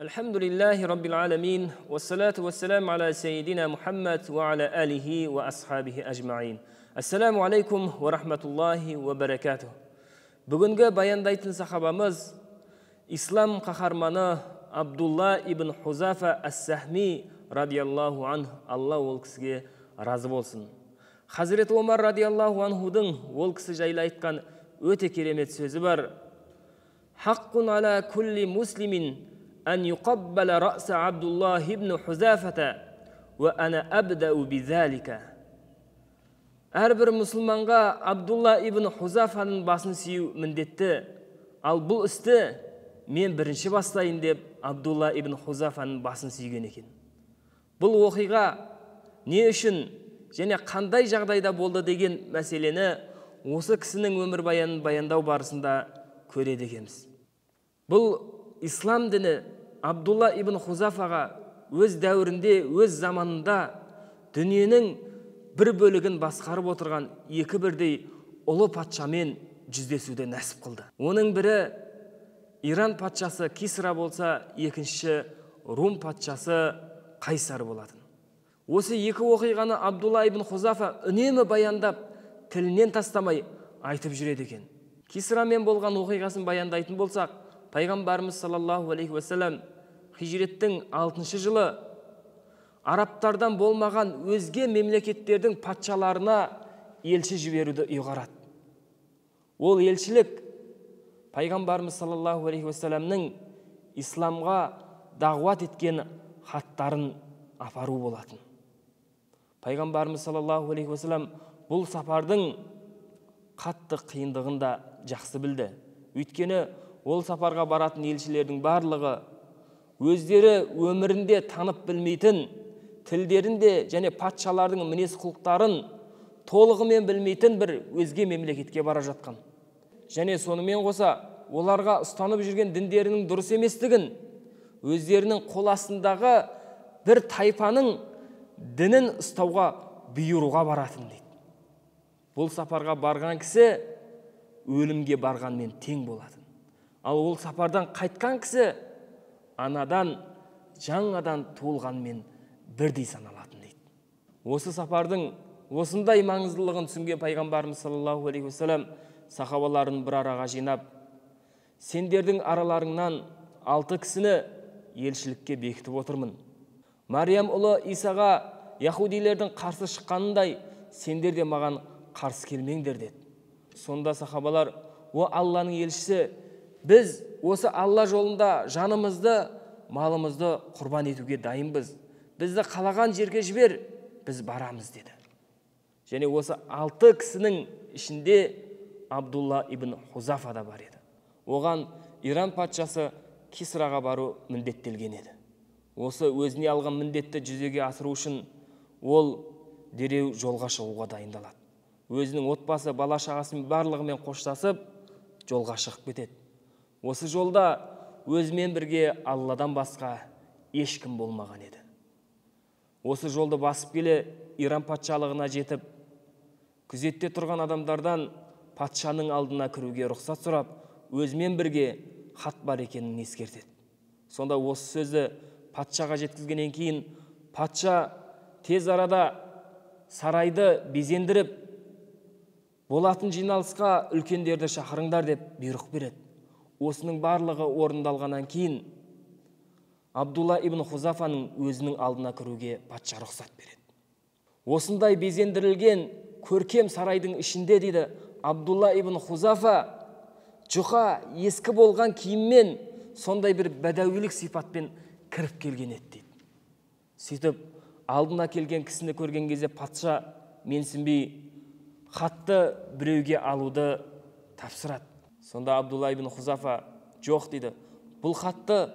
Alhamdulillahi Rabbil Alamin, wassalatu wassalamu ala Sayyidina Muhammad wa ala alihi wa ashabihi ajma'in. Assalamu alaikum wa rahmatullahi wa barakatuh. Бүгінгі баяндайтын сахабамыз ислам қаһарманы Абдулла ибн Хузафа ас-Сахми радиаллаху анху, Алла ол кісіге разы болсын. Хазірет Омар радиаллаху анхудың ол кісі жайлы айтқан өте керемет сөзі бар. Хаққун ала кулли муслимин أن يقبل رأس عبد الله بن حذافة وأنا أبدأ بذلك. Әрбір мұсылманға Абдулла ибн Хузафаның басын сүю міндетті, ал бұл істі мен бірінші бастайын деп Абдулла ибн Хузафаның басын сүйген екен. Бұл оқиға не үшін және қандай жағдайда болды деген мәселені осы кісінің өмірбаянын баяндау барысында көреді екенбіз. Бұл ислам діні Абдулла ибн Хузафаға өз дәуірінде, өз заманында дүниенің бір бөлігін басқарып отырған екі бірдей ұлы патшамен жүздесуді нәсіп қылды. Оның бірі Иран патшасы Кисра болса, екінші Рум патшасы Қайсар болатын. Осы екі оқиғаны Абдулла ибн Хузафа үнемі баяндап, тілінен тастамай айтып жүреді екен. Кисрамен болған оқиғасын баяндайтын болсақ, Пайғамбарымыз саллаллаху алейхи уассалам хижреттің 6-шы жылы арабтардан болмаған өзге мемлекеттердің патшаларына елші жіберуді ұйғарады. Ол елшілік Пайғамбарымыз саллаллаху алейхи уассаламның исламға дағуат еткен хаттарын апару болатын. Пайғамбарымыз саллаллаху алейхи уассалам бұл сапардың қатты қиындығын да жақсы білді. Өйткені ол сапарға баратын елшілердің барлығы өздері өмірінде танып білмейтін, тілдерінде және патшалардың мінез құлықтарын толығымен білмейтін бір өзге мемлекетке бара жатқан. Және сонымен қоса оларға ұстанып жүрген діндерінің дұрыс еместігін, өздерінің қол астындағы бір тайпаның дінін ұстауға бұйыруға баратын дейді. Бұл сапарға барған кісі өлімге барғанмен тең болатын. Ал ол сапардан қайтқан кісі анадан, жаңадан туылғанмен бірдей саналатын дейді. Осы сапардың осындай маңыздылығын түсінген Пайғамбарымыз саллаллаху алейхи уассалам сахабаларын бір араға жинап, сендердің араларыңнан 6 кісіні елшілікке бекітіп отырмын. Мариям ұлы Исаға яһудилердің қарсы шыққанындай, сендер де маған қарсы келмеңдер деді. Сонда сахабалар: "О Алланың елшісі, біз осы Алла жолында жанымызды, малымызды құрбан етуге дайынбыз. Бізді қалаған жерге жібер, біз барамыз" деді. Және осы 6 кісінің ішінде Абдулла ибн Хузафа да бар еді. Оған Иран патшасы Кисраға бару міндеттелген еді. Осы өзіне алған міндетті жүзеге асыру үшін ол дереу жолға шығуға дайындалады. Өзінің отбасы, бала шағасымен барлығымен қоштасып, жолға шығып кетеді. Осы жолда өзімен бірге Алладан басқа ешкім болмаған еді. Осы жолды басып келе Иран патшалығына жетіп, күзетте тұрған адамдардан патшаның алдына кіруге рұқсат сұрап, өзімен бірге хат бар екенін ескертеді. Сонда осы сөзді патшаға жеткізгеннен кейін, патша тез арада сарайды безендіріп, болатын жиналысқа үлкендерді шақырыңдар деп бұйрық береді. Осының барлығы орындалғаннан кейін Абдулла ибн Хузафаның өзінің алдына кіруге патша рұқсат береді. Осындай безендірілген көркем сарайдың ішінде, дейді, Абдулла ибн Хузафа жұқа ескі болған киіммен сондай бір бәдәуилік сипатпен кіріп келген еді дейді. Сөйтіп алдына келген кісіні көрген кезде патша менсінбей хатты біреуге алуды тапсырады. Сонда Абдулла ибн Хузафа: "Жоқ", дейді, "бұл хатты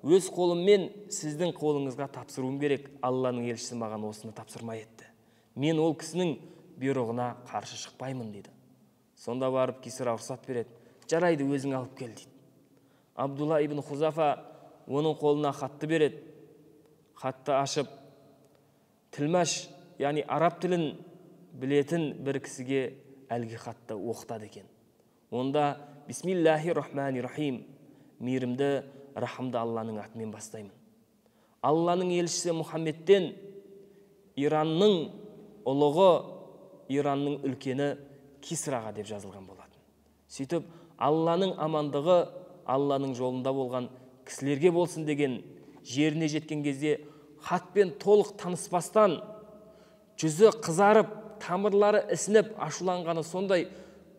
өз қолыммен сіздің қолыңызға тапсыруым керек. Алланың елшісі маған осыны тапсырмай етті. Мен ол кісінің бұйрығына қарсы шықпаймын", дейді. Сонда барып Кисра рұқсат береді. "Жарайды, өзің алып кел", дейді. Абдулла ибн Хузафа оның қолына хатты береді. Хатты ашып, тілмәш, яғни араб тілін білетін бір кісіге әлгі хатты оқытады екен. Онда бисмиллахи рахмани рахим, мейірімді рахымды Алланың атымен бастаймын. Алланың елшісі Мұхаммедтен Иранның ұлығы, Иранның үлкені Кисраға деп жазылған болатын. Сөйтіп, Алланың амандығы Алланың жолында болған кісілерге болсын деген жеріне жеткен кезде хатпен толық таныспастан жүзі қызарып, тамырлары ісініп, ашуланғаны сондай,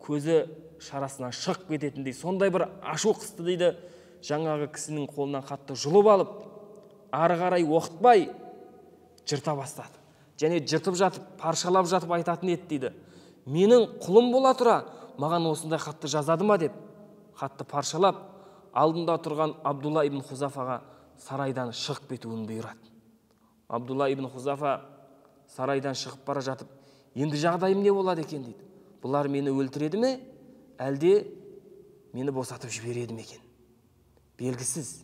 көзі шарасынан шығып кететіндей, сондай бір ашу қысты дейді. Жаңағы кісінің қолынан хатты жұлып алып, ары қарай оқытпай жырта бастады. Және жыртып жатып, паршалап жатып айтатын еді дейді. Менің құлым бола тұра, маған осындай хатты жазады ма деп, хатты паршалап, алдында тұрған Абдулла ибн Хузафаға сарайдан шығып кетуін бұйырады. Абдулла ибн Хузафа сарайдан шығып бара жатып, енді жағдайым не болады екен дейді. Бұлар мені өлтіреді ме, әлде мені босатып жібереді ме екен? Белгісіз.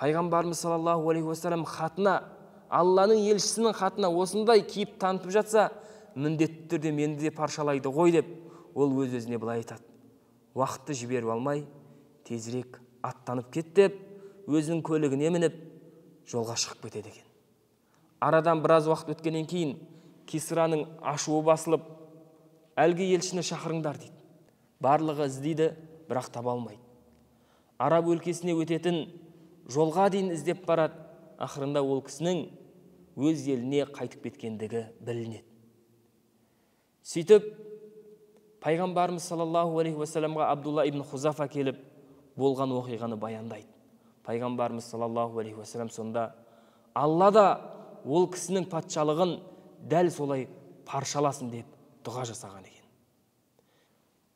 Пайғамбарымыз саллаллаху алейхи уассалам хатына, Алланың елшісінің хатына осындай кейіп танытып жатса, міндетті түрде мені де паршалайды ғой деп, ол өз-өзіне былай айтады. Уақытты жіберіп алмай, тезірек аттанып кет деп, өзінің көлігіне мініп, жолға шығып кетеді екен. Арадан біраз уақыт өткеннен кейін Кисраның ашуы басылып, әлгі елшіні шақырыңдар дейді. Барлығы іздейді, бірақ таба алмайды. Араб өлкесіне өтетін жолға дейін іздеп барады. Ақырында ол кісінің өз еліне қайтып кеткендігі білінеді. Сөйтіп, пайғамбарымыз саллаллаху алейхи уассаламға Абдулла ибн Хузафа келіп, болған оқиғаны баяндайды. Пайғамбарымыз саллаллаху алейхи уассалам сонда Алла да ол кісінің патшалығын дәл солай паршаласын деп дұға жасаған екен.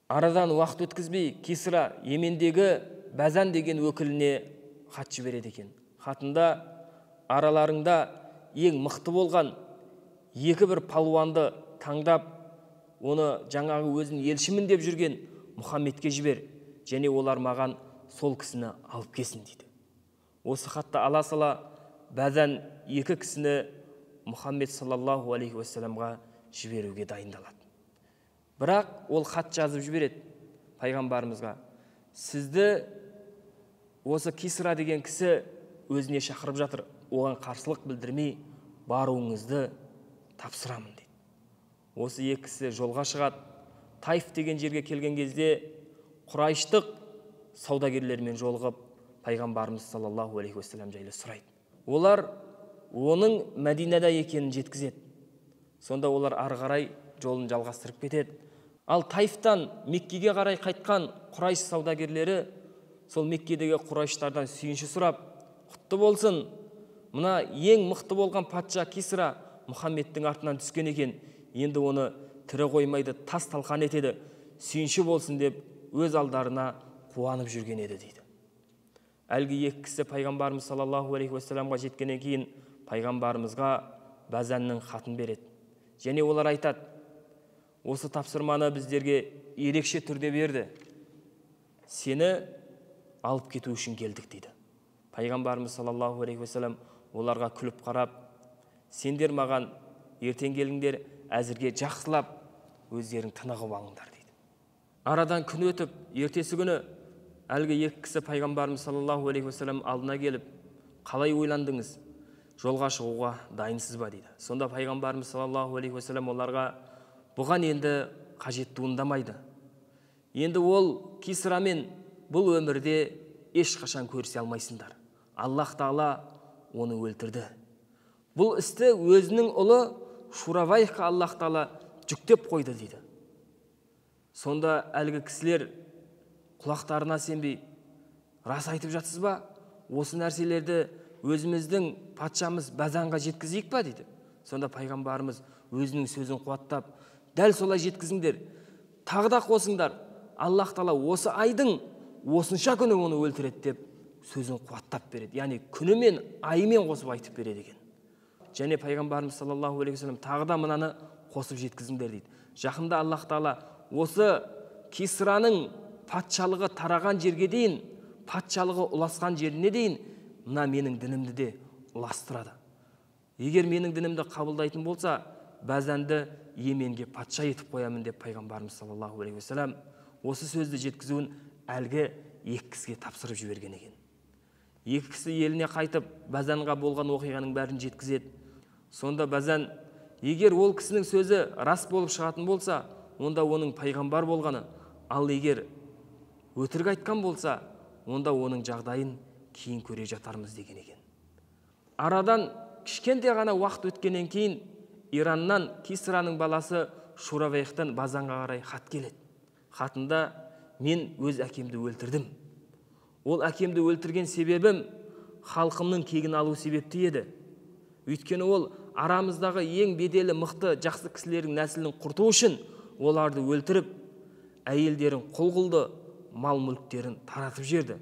Арадан уақыт өткізбей Кисра Йемендегі Бәзан деген өкіліне хат жібереді екен. Хатында араларыңда ең мықты болған екі бір палуанды таңдап, оны жаңағы өзін елшімін деп жүрген Мұхаммедке жібер, және олар маған сол кісіні алып келсін дейді. Осы хатты ала сала Бәзан екі кісіні Мұхаммед саллаллаху алейхи уассаламға жіберуге дайындалады. Бірақ ол хат жазып жібереді пайғамбарымызға. Сізді осы Кисра деген кісі өзіне шақырып жатыр, оған қарсылық білдірмей баруыңызды тапсырамын дейді. Осы екі кісі жолға шығады. Таиф деген жерге келген кезде Құрайштық саудагерлермен жолығып, пайғамбарымыз саллаллаху алейхи уассалам жайлы сұрайды. Олар оның Мәдинада екенін жеткізеді. Сонда олар ары қарай жолын жалғастырып кетеді. Ал Таифтан Меккеге қарай қайтқан Құрайш саудагерлері сол Меккедегі Құрайштардан сүйінші сұрап, құтты болсын, мына ең мықты болған патша Кисра Мұхаммедтің артынан түскен екен, енді оны тірі қоймайды, тас талқан етеді, сүйінші болсын деп өз алдарына қуанып жүрген еді дейді. Әлгі екі кісі пайғамбарымыз саллаллаху алейхи уассаламға жеткеннен кейін пайғамбарымызға Бәзанның хатын береді. Және олар айтады, осы тапсырманы біздерге ерекше түрде берді. Сені алып кету үшін келдік дейді. Пайғамбарымыз саллаллаху алейхи уассалам оларға күліп қарап, сендер маған ертең келіңдер, әзірге жақсылап өздерің тынығып алыңдар дейді. Арадан күн өтіп, ертесі күні әлгі екі кісі пайғамбарымыз саллаллаху алейхи уассалам алдына келіп, қалай ойландыңыз, жолға шығуға дайынсыз ба дейді. Сонда пайғамбарымыз саллаллаху алейхи уассалам оларға, бұған енді қажет туындамайды. Енді ол Кисрамен бұл өмірде ешқашан көрісе алмайсыңдар. Аллах Тағала оны өлтірді. Бұл істі өзінің ұлы Шуравайхқа Аллах Тағала жүктеп қойды дейді. Сонда әлгі кісілер құлақтарына сенбей, рас айтып жатсыз ба? Осы нәрселерді өзіміздің патшамыз Бәзанға жеткізейік па дейді. Сонда пайғамбарымыз өзінің сөзін қуаттап, дәл солай жеткізіңдер, тағы да қосыңдар, Аллах Тағала осы айдың осынша күні оны өлтіреді деп сөзін қуаттап береді. Яғни күні мен айымен қосып айтып береді екен. Және пайғамбарымыз саллаллаху алейхи уассалам тағы да мынаны қосып жеткізіңдер дейді. Жақында Аллах Тағала осы Кисраның патшалығы тараған жерге дейін, патшалығы ұласқан жеріне дейін, мына менің дінімді де ұластырады. Егер менің дінімді қабылдайтын болса, Бәзанды Йеменге патша етіп қоямын деп пайғамбарымыз саллаллаху алейхи уассалам осы сөзді жеткізуін әлгі екі кісіге тапсырып жіберген екен. екі кісі еліне қайтып Базанға болған оқиғаның бәрін жеткізеді. Сонда Базан, егер ол кісінің сөзі рас болып шығатын болса, онда оның пайғамбар болғаны, ал егер өтірік айтқан болса, онда оның жағдайын кейін көре жатармыз деген екен. Арадан кішкентай ғана уақыт өткеннен кейін Ираннан Кисраның баласы Шуравейхтан Базанға қарай хат келеді. Хатында: мен өз әкемді өлтірдім. Ол әкемді өлтірген себебім халқымның кегін алу себепті еді. Өйткені ол арамыздағы ең беделі мықты жақсы кісілердің нәсілін құрту үшін оларды өлтіріп, әйелдерін құл қылды, мал мүліктерін таратып жерді.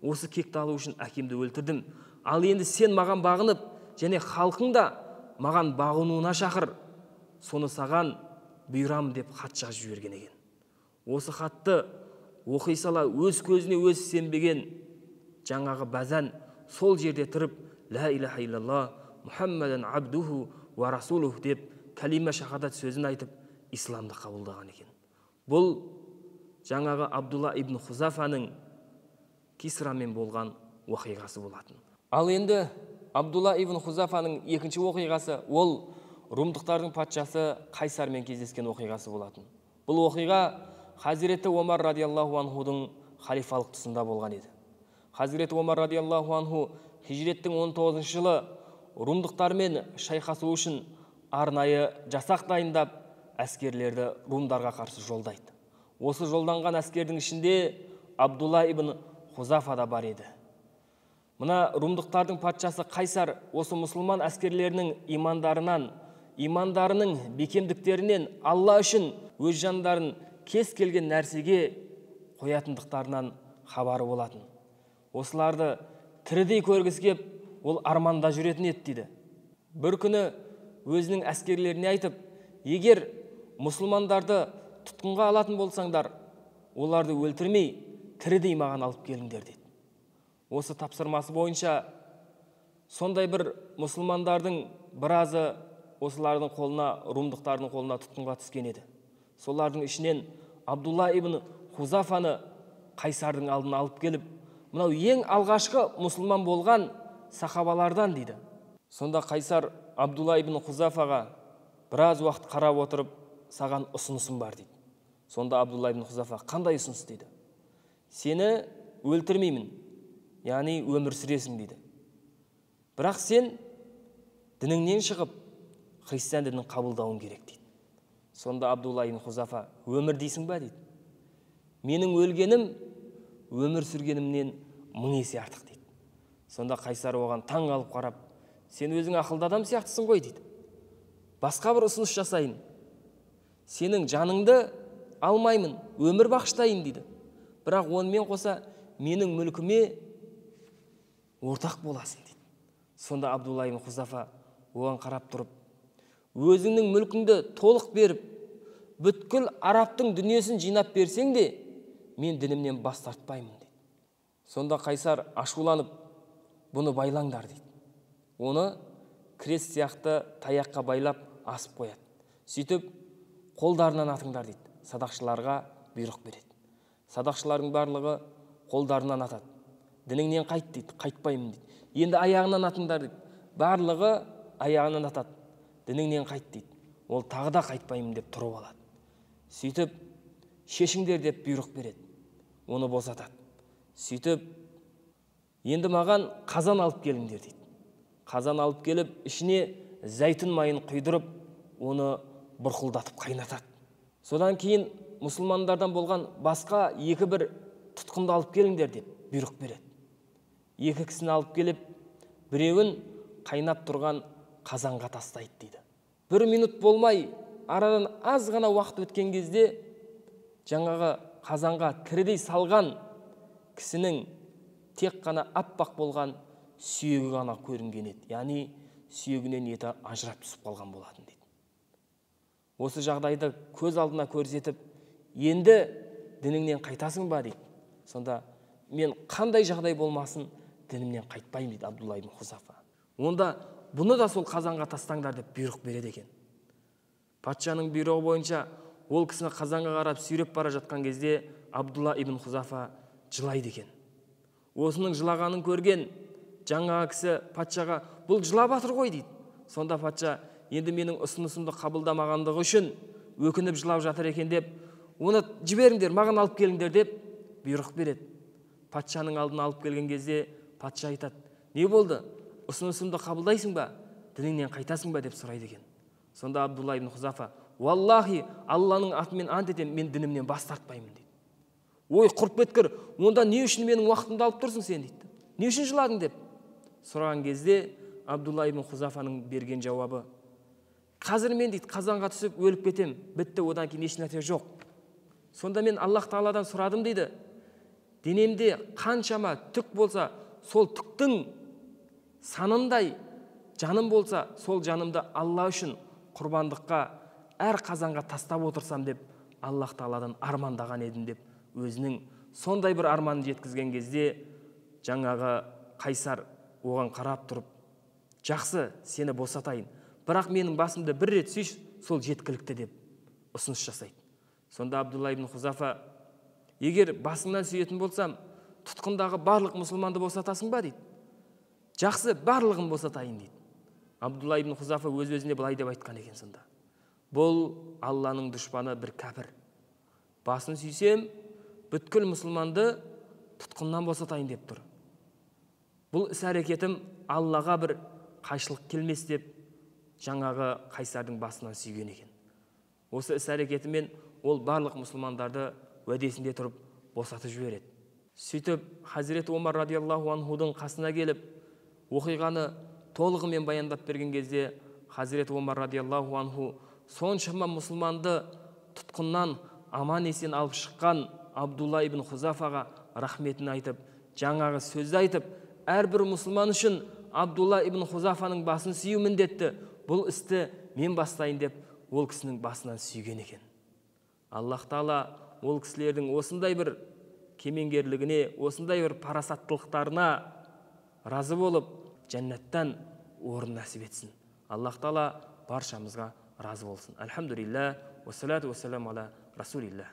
Осы кекті алу үшін әкемді өлтірдім. Ал енді сен маған бағынып, және халқың да маған бағынуына шақыр. Соны саған бұйырам деп хат жазып жіберген екен. Осы хатты оқи сала өз көзіне өзі сенбеген жаңағы Базан сол жерде тұрып, ла илаха иллаллах Мұхаммадан абдуху ва расулух деп калима шахадат сөзін айтып, исламды қабылдаған екен. Бұл жаңағы Абдулла ибн Хузафаның Кисрамен болған оқиғасы болатын. Ал енді Абдулла ибн Хузафаның екінші оқиғасы, ол румдықтардың патшасы Қайсармен кездескен оқиғасы болатын. Бұл оқиға Хазіреті Омар радиаллаху анхудың халифалық тұсында болған еді. Хазіреті Омар радиаллаху анху хижреттің 19 жылы румдықтармен шайқасу үшін арнайы жасақ дайындап, әскерлерді румдарға қарсы жолдайды. Осы жолданған әскердің ішінде Абдулла ибн Хузафа да бар еді. Мына румдықтардың патшасы Қайсар осы мұсылман әскерлерінің имандарының бекемдіктерінен Алла үшін өз жандарын кез келген нәрсеге қоятындықтарынан хабары болатын. Осыларды тірідей көргісі кеп, ол арманда жүретін еді дейді. Бір күні өзінің әскерлеріне айтып, егер мұсылмандарды тұтқынға алатын болсаңдар, оларды өлтірмей, тірідей маған алып келіңдер дейді. Осы тапсырмасы бойынша сондай бір мұсылмандардың біразы осылардың қолына, румдықтардың қолына тұтқынға түскен еді. Солардың ішінен Абдулла ибн Хузафаны Қайсардың алдына алып келіп, мынау ең алғашқы мұсылман болған сахабалардан дейді. Сонда Қайсар Абдулла ибн Хузафаға біраз уақыт қарап отырып, саған ұсынысым бар дейді. Сонда Абдулла ибн Хузафа: қандай ұсыныс дейді? Сені өлтірмеймін, яғни өмір сүресің дейді. Бірақ сен дініңнен шығып, христиан дінін қабылдауың керек дейді. Сонда Абдулла ибн Хузафа: өмір дейсің ба дейді. Менің өлгенім өмір сүргенімнен 1000 есе артық дейді. Сонда Қайсар оған таң қалып қарап: сен өзің ақылды адам сияқтысың ғой дейді. Басқа бір ұсыныс жасайын. Сенің жаныңды алмаймын, өмір бақштайын дейді. Бірақ онымен қоса менің мүлкіме ортақ боласың дейді. Сонда Абдулла ибн Хузафа оған қарап тұрып: өзіңнің мүлкіңді толық беріп, бүткіл арабтың дүниесін жинап берсең де, мен дінімнен бас тартпаймын дейді. Сонда Қайсар ашуланып: бұны байлаңдар дейді. Оны крест сияқты таяққа байлап асып қояды. Сөйтіп қолдарынан атыңдар дейді. Садақшыларға бұйрық береді. Садақшылардың барлығы қолдарынан атады. Дініңнен қайт дейді. Қайтпаймын дейді. Енді аяғынан атыңдар дейді. Барлығы аяғынан атады. Дініңнен қайт дейді. Ол тағы да қайтпаймын деп тұрып алады. Сөйтіп шешіңдер деп бұйрық береді. Оны босатады. Сөйтіп енді маған қазан алып келіңдер дейді. Қазан алып келіп, ішіне зәйтүн майын құйдырып, оны бұрқылдатып қайнатады. Содан кейін мұсылмандардан болған басқа екі бір тұтқынды алып келіңдер деп бұйрық береді. Екі кісіні алып келіп, біреуін қайнап тұрған қазанға тастайды дейді. 1 минут болмай, арадан аз ғана уақыт өткен кезде жаңағы қазанға тірідей салған кісінің тек қана аппақ болған сүйегі ғана көрінген еді. Яғни сүйегінен еті ажырап түсіп қалған болатын дейді. Осы жағдайды көз алдына көрсетіп, енді дініңнен қайтасың ба дейді. Сонда мен қандай жағдай болмасын дінімнен қайтпаймын дейді Абдулла ибн Хузафа. Онда бұны да сол қазанға тастаңдар деп бұйрық береді екен. Патшаның бұйрығы бойынша ол кісіні қазанға қарап сүйреп бара жатқан кезде Абдулла ибн Хузафа жылайды екен. Осының жылағанын көрген жаңағы кісі патшаға бұл жылап жатыр ғой дейді. Сонда патша енді менің ұсынысымды қабылдамағандығы үшін өкініп жылап жатыр екен деп, оны жіберіңдер, маған алып келіңдер деп бұйрық береді. Патшаның алдына алып келген кезде патша айтады: не болды, ұсынысымды қабылдайсың ба, дініңнен қайтасың ба деп сұрайды екен. Сонда Абдулла ибн Хузафа: уаллахи, Алланың атымен ант етемін, мен дінімнен бас тартпаймын дейді. Ой, құрып кеткір, онда не үшін менің уақытымды алып тұрсың сен дейді. Не үшін жыладың деп сұраған кезде Абдулла ибн Хузафаның берген жауабы: қазір мен дейді қазанға түсіп өліп кетем, бітті, одан кейін еш нәрсе жоқ. Сонда мен Аллах Тағаладан сұрадым дейді, денемде қаншама түк болса, сол түктің санындай жаным болса, сол жанымды Алла үшін құрбандыққа әр қазанға тастап отырсам деп Аллах Тағаладан армандаған едім деп өзінің сондай бір арманын жеткізген кезде жаңағы қайсар оған қарап тұрып: жақсы, сені босатайын, бірақ менің басымды бір рет сүйш, сол жеткілікті деп ұсыныс жасайды. Сонда Абдулла ибн Хузафа: егер басыңнан сүйетін болсам, тұтқындағы барлық мұсылманды босатасың ба дейді. Жақсы, барлығын босатайын дейді. Абдулла ибн Хузафа өз-өзіне былай деп айтқан екен сонда: бұл Алланың дұшпаны бір кәпір. Басын сүйсем, бүткіл мұсылманды тұтқыннан босатайын деп тұр. Бұл іс-әрекетім Аллаға бір қайшылық келмес деп жаңағы қайсардың басынан сүйген екен. Осы іс-әрекетімен ол барлық мұсылмандарды уәдесінде тұрып босатып жібереді. Сөйтіп Хазіреті Омар радиаллаху анхудың қасына келіп, оқиғаны толығымен баяндап берген кезде Хазіреті Омар радиаллаху анху соншама мұсылманды тұтқыннан аман есен алып шыққан Абдулла ибн Хузафаға рахметін айтып, жаңағы сөзді айтып, әрбір мұсылман үшін Абдулла ибн Хузафаның басын сүю міндетті, бұл істі мен бастайын деп ол кісінің басынан сүйген екен. Аллах Тағала ол кісілердің осындай бір кемеңгерлігіне, осындай бір парасаттылықтарына разы болып, жәннаттан орын нәсіп етсін. Аллах Тағала баршамызға разы болсын. Альхамдулилля, уассалату уассаламу аля расулилля.